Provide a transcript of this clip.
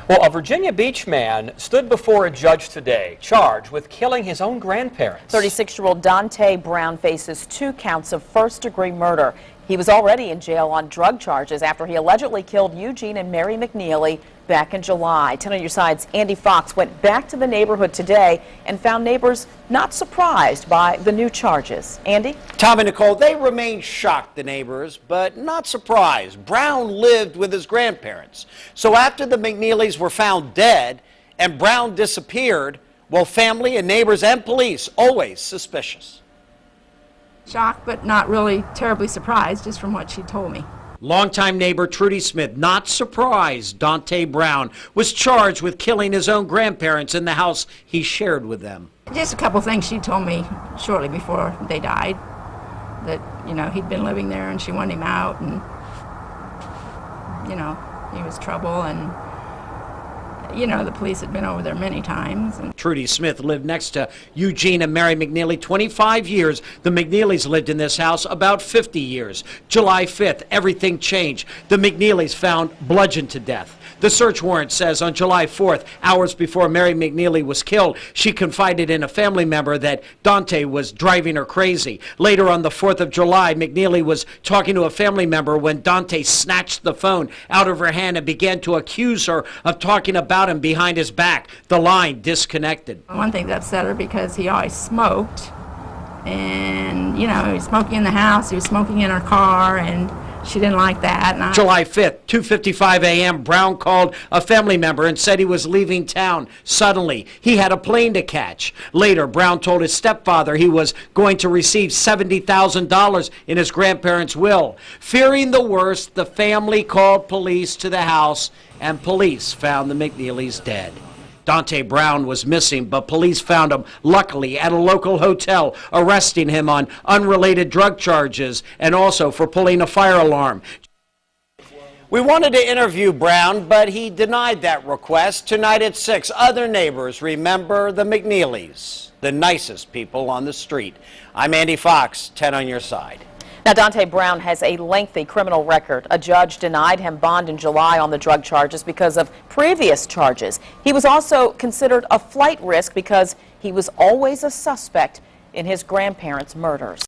Well, a Virginia Beach man stood before a judge today, charged with killing his own grandparents. 36-year-old Dante Brown faces 2 counts of first-degree murder. He was already in jail on drug charges after he allegedly killed Eugene and Mary McNeely back in July. 10 on your side's Andy Fox went back to the neighborhood today and found neighbors not surprised by the new charges. Andy? Tom and Nicole, they remain shocked, the neighbors, but not surprised. Brown lived with his grandparents. So after the McNeelys were found dead and Brown disappeared, well, family and neighbors and police always suspicious. Shocked, but not really terribly surprised, just from what she told me. Longtime neighbor Trudy Smith, not surprised Dante Brown was charged with killing his own grandparents in the house he shared with them. Just a couple things she told me shortly before they died, that, you know, he'd been living there and she wanted him out, and, you know, he was trouble, and, you know, the police had been over there many times. And Trudy Smith lived next to Eugene and Mary McNeely 25 years. The McNeelys lived in this house about 50 years. July 5th, everything changed. The McNeelys found bludgeoned to death. The search warrant says on July 4th, hours before Mary McNeely was killed, she confided in a family member that Dante was driving her crazy. Later on the 4th of July, McNeely was talking to a family member when Dante snatched the phone out of her hand and began to accuse her of talking about him behind his back. The line disconnected. one thing that upset her, because he always smoked, and, you know, he was smoking in the house, he was smoking in her car, and she didn't like that. And July 5th, 2:55 a.m., Brown called a family member and said he was leaving town. Suddenly, he had a plane to catch. Later, Brown told his stepfather he was going to receive $70,000 in his grandparents' will. Fearing the worst, the family called police to the house, and police found the McNeelys dead. Dante Brown was missing, but police found him, luckily, at a local hotel, arresting him on unrelated drug charges and also for pulling a fire alarm. We wanted to interview Brown, but he denied that request. Tonight at 6, other neighbors remember the McNeelys, the nicest people on the street. I'm Andy Fox, 10 on your side. Now, Dante Brown has a lengthy criminal record. A judge denied him bond in July on the drug charges because of previous charges. He was also considered a flight risk because he was always a suspect in his grandparents' murders.